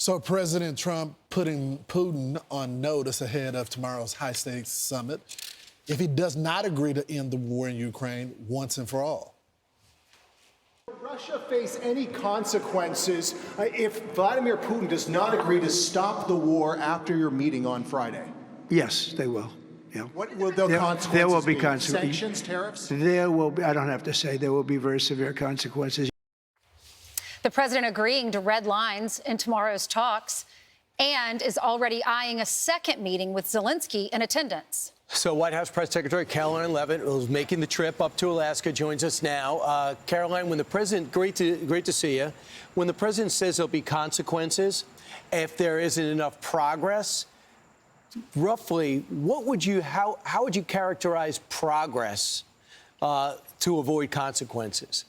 So President Trump putting Putin on notice ahead of tomorrow's high-stakes summit if he does not agree to end the war in Ukraine once and for all. Will Russia face any consequences if Vladimir Putin does not agree to stop the war after your meeting on Friday? Yes, they will. Yeah. What will the consequences There will be be? consequences. Sanctions, tariffs? There will be, I don't have to say, there will be very severe consequences. The president agreeing to red lines in tomorrow's talks and is already eyeing a second meeting with Zelensky in attendance. So White House Press Secretary Karoline Leavitt, who's making the trip up to Alaska, joins us now. Caroline, when the president, great to see you. When the president says there'll be consequences if there isn't enough progress, roughly, how would you characterize progress to avoid consequences?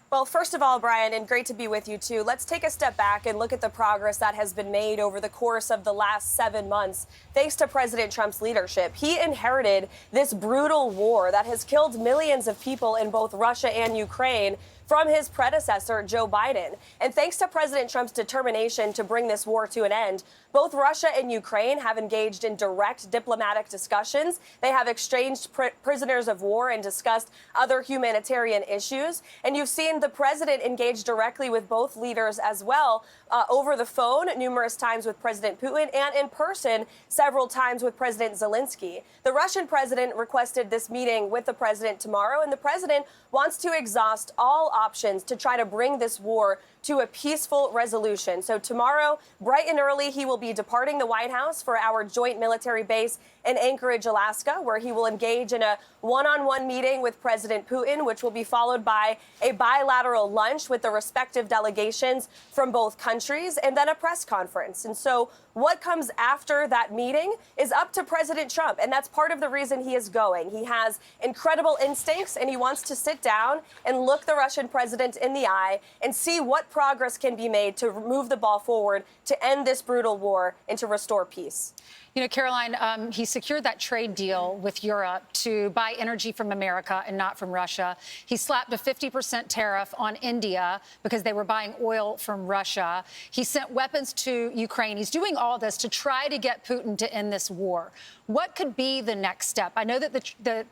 Well, first of all, Brian, and great to be with you, too. Let's take a step back and look at the progress that has been made over the course of the last 7 months, thanks to President Trump's leadership. He inherited this brutal war that has killed millions of people in both Russia and Ukraine from his predecessor, Joe Biden. And thanks to President Trump's determination to bring this war to an end, both Russia and Ukraine have engaged in direct diplomatic discussions. They have exchanged prisoners of war and discussed other humanitarian issues. And you've seen the president engage directly with both leaders as well, over the phone numerous times with President Putin and in person several times with President Zelensky. The Russian president requested this meeting with the president tomorrow, and the president wants to exhaust all options to try to bring this war to a peaceful resolution. So tomorrow, bright and early, he will be departing the White House for our joint military base in Anchorage, Alaska, where he will engage in a one-on-one meeting with President Putin, which will be followed by a bilateral lunch with the respective delegations from both countries, and then a press conference. And so what comes after that meeting is up to President Trump, and that's part of the reason he is going. He has incredible instincts, and he wants to sit down and look the Russian president in the eye and see what progress can be made to move the ball forward to end this brutal war and to restore peace. You know, Caroline, he secured that trade deal with Europe to buy energy from America and not from Russia. He slapped a 50% tariff on India because they were buying oil from Russia. He sent weapons to Ukraine. He's doing all this to try to get Putin to end this war. What could be the next step? I know that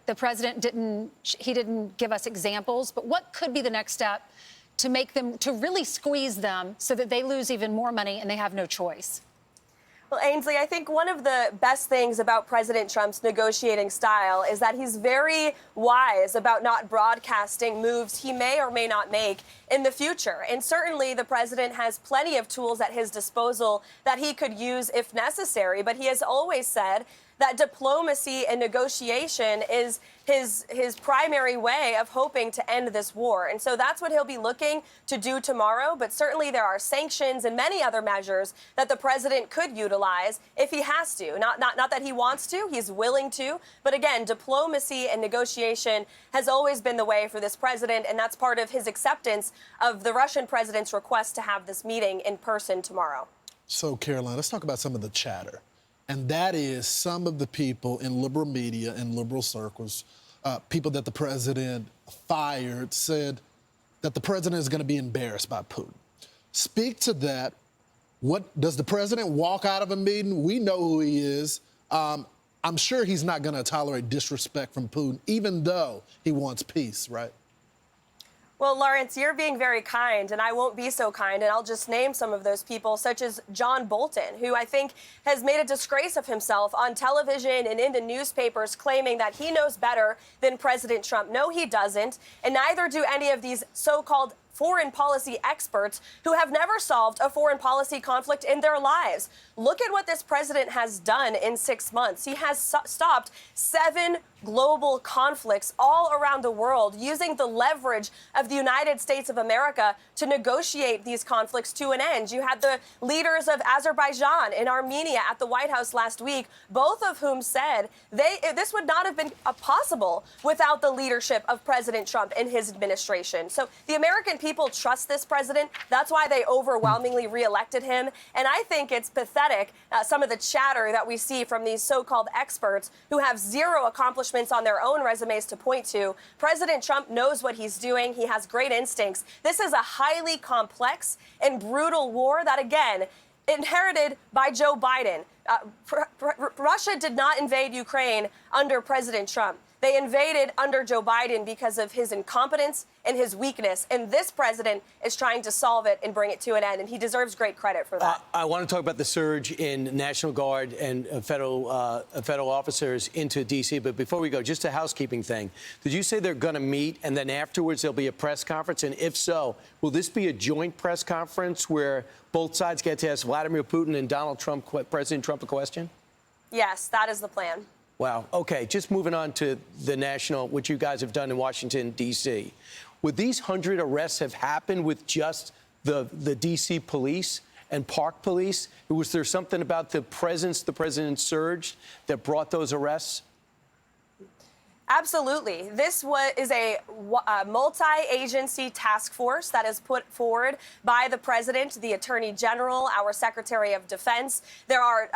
the president didn't give us examples, but what could be the next step to make them, to really squeeze them so that they lose even more money and they have no choice? Well, Ainsley, I think one of the best things about President Trump's negotiating style is that he's very wise about not broadcasting moves he may or may not make in the future. And certainly the president has plenty of tools at his disposal that he could use if necessary. But he has always said that diplomacy and negotiation is his primary way of hoping to end this war. And so that's what he'll be looking to do tomorrow. But certainly there are sanctions and many other measures that the president could utilize if he has to. Not that he wants to, he's willing to. But again, diplomacy and negotiation has always been the way for this president. And that's part of his acceptance of the Russian president's request to have this meeting in person tomorrow. So, Caroline, let's talk about some of the chatter. And that is some of the people in liberal media and liberal circles, people that the president fired, said that the president is going to be embarrassed by Putin. Speak to that. What does the president walk out of a meeting? We know who he is. I'm sure he's not going to tolerate disrespect from Putin, even though he wants peace, right? Well, Lawrence, you're being very kind, and I won't be so kind, and I'll just name some of those people, such as John Bolton, who I think has made a disgrace of himself on television and in the newspapers, claiming that he knows better than President Trump. No, he doesn't, and neither do any of these so-called foreign policy experts who have never solved a foreign policy conflict in their lives. Look at what this president has done in 6 months. He has stopped 7 global conflicts all around the world, using the leverage of the United States of America to negotiate these conflicts to an end. You had the leaders of Azerbaijan and Armenia at the White House last week, both of whom said this would not have been possible without the leadership of President Trump and his administration. So the American people people trust this president. That's why they overwhelmingly reelected him. And I think it's pathetic, some of the chatter that we see from these so-called experts who have zero accomplishments on their own resumes to point to. President Trump knows what he's doing. He has great instincts. This is a highly complex and brutal war that, again, inherited by Joe Biden. Russia did not invade Ukraine under President Trump. They invaded under Joe Biden because of his incompetence and his weakness. And this president is trying to solve it and bring it to an end. And he deserves great credit for that. I want to talk about the surge in National Guard and federal officers into D.C. But before we go, just a housekeeping thing. Did you say they're going to meet and then afterwards there'll be a press conference? And if so, will this be a joint press conference where both sides get to ask Vladimir Putin and President Trump a question? Yes, that is the plan. Wow. OK, just moving on to the national, what you guys have done in Washington, D.C. Would these 100 arrests have happened with just the D.C. police and Park Police? Was there something about the president's surge that brought those arrests? Absolutely. This is a multi-agency task force that is put forward by the president, the attorney general, our secretary of defense. There are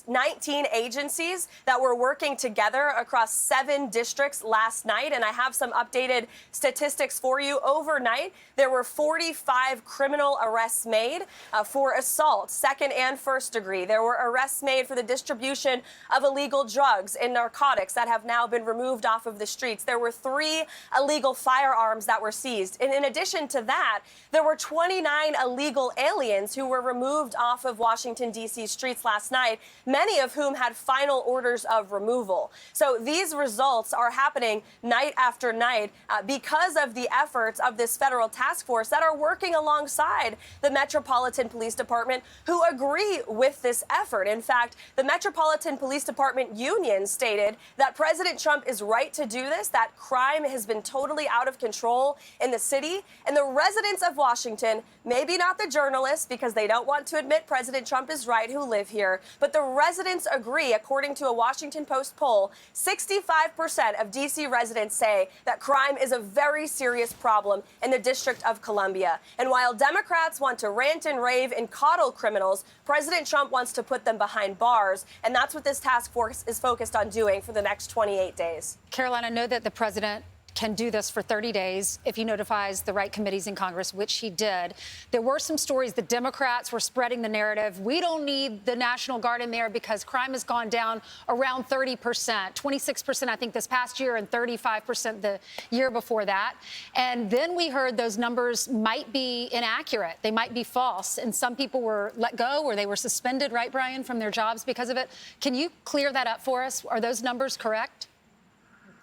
19 agencies that were working together across 7 districts last night. And I have some updated statistics for you. Overnight, there were 45 criminal arrests made for assault, second and first degree. There were arrests made for the distribution of illegal drugs and narcotics that have now been removed off of the streets. There were 3 illegal firearms that were seized. And in addition to that, there were 29 illegal aliens who were removed off of Washington, D.C. streets last night, many of whom had final orders of removal. So these results are happening night after night because of the efforts of this federal task force that are working alongside the Metropolitan Police Department, who agree with this effort. In fact, the Metropolitan Police Department union stated that President Trump is right to do this, that crime has been totally out of control in the city. And the residents of Washington, maybe not the journalists because they don't want to admit President Trump is right, who live here, but the residents agree. According to a Washington Post poll, 65% of D.C. residents say that crime is a very serious problem in the District of Columbia. And while Democrats want to rant and rave and coddle criminals, President Trump wants to put them behind bars. And that's what this task force is focused on doing for the next 28 days. Caroline, I know that the president can do this for 30 days if he notifies the right committees in Congress, which he did. There were some stories the Democrats were spreading the narrative. We don't need the National Guard in there because crime has gone down around 30%, 26%, I think, this past year, and 35% the year before that. And then we heard those numbers might be inaccurate. They might be false. And some people were let go or they were suspended, right, Brian, from their jobs because of it. Can you clear that up for us? Are those numbers correct?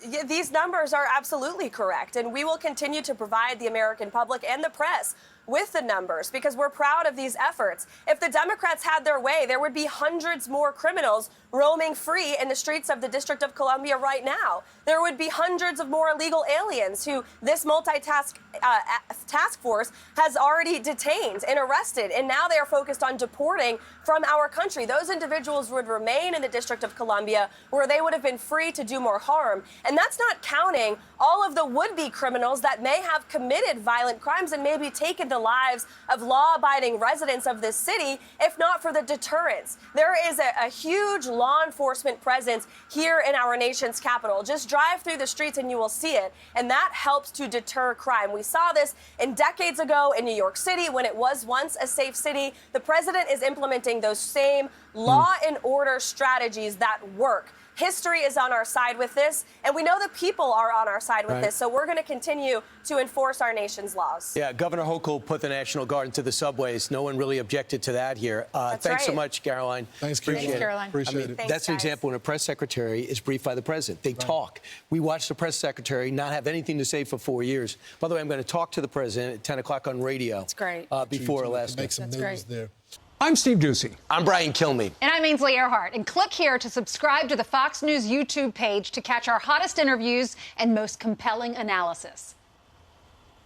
Yeah, these numbers are absolutely correct, and we will continue to provide the American public and the press with the numbers because we're proud of these efforts. If the Democrats had their way, there would be hundreds more criminals roaming free in the streets of the District of Columbia right now. There would be hundreds of more illegal aliens who this task force has already detained and arrested, and now they are focused on deporting from our country. Those individuals would remain in the District of Columbia where they would have been free to do more harm. And that's not counting all of the would-be criminals that may have committed violent crimes and maybe taken the lives of law-abiding residents of this city, if not for the deterrence. There is a huge law enforcement presence here in our nation's capital. Just drive through the streets and you will see it. And that helps to deter crime. We saw this decades ago in New York City when it was once a safe city. The president is implementing those same law and order strategies that work. History is on our side with this, and we know the people are on our side with this, so we're going to continue to enforce our nation's laws. Yeah, Governor Hochul put the National Guard into the subways. No one really objected to that here. Thanks so much, Caroline. Thanks, Caroline. Appreciate it. Thanks, that's an guys. example when a press secretary is briefed by the president. They talk. We watched the press secretary not have anything to say for 4 years. By the way, I'm going to talk to the president at 10 o'clock on radio. That's great. Before Alaska. Make some news there. I'm Steve Ducey. I'm Brian Kilmeade. And I'm Ainsley Earhart. And click here to subscribe to the Fox News YouTube page to catch our hottest interviews and most compelling analysis.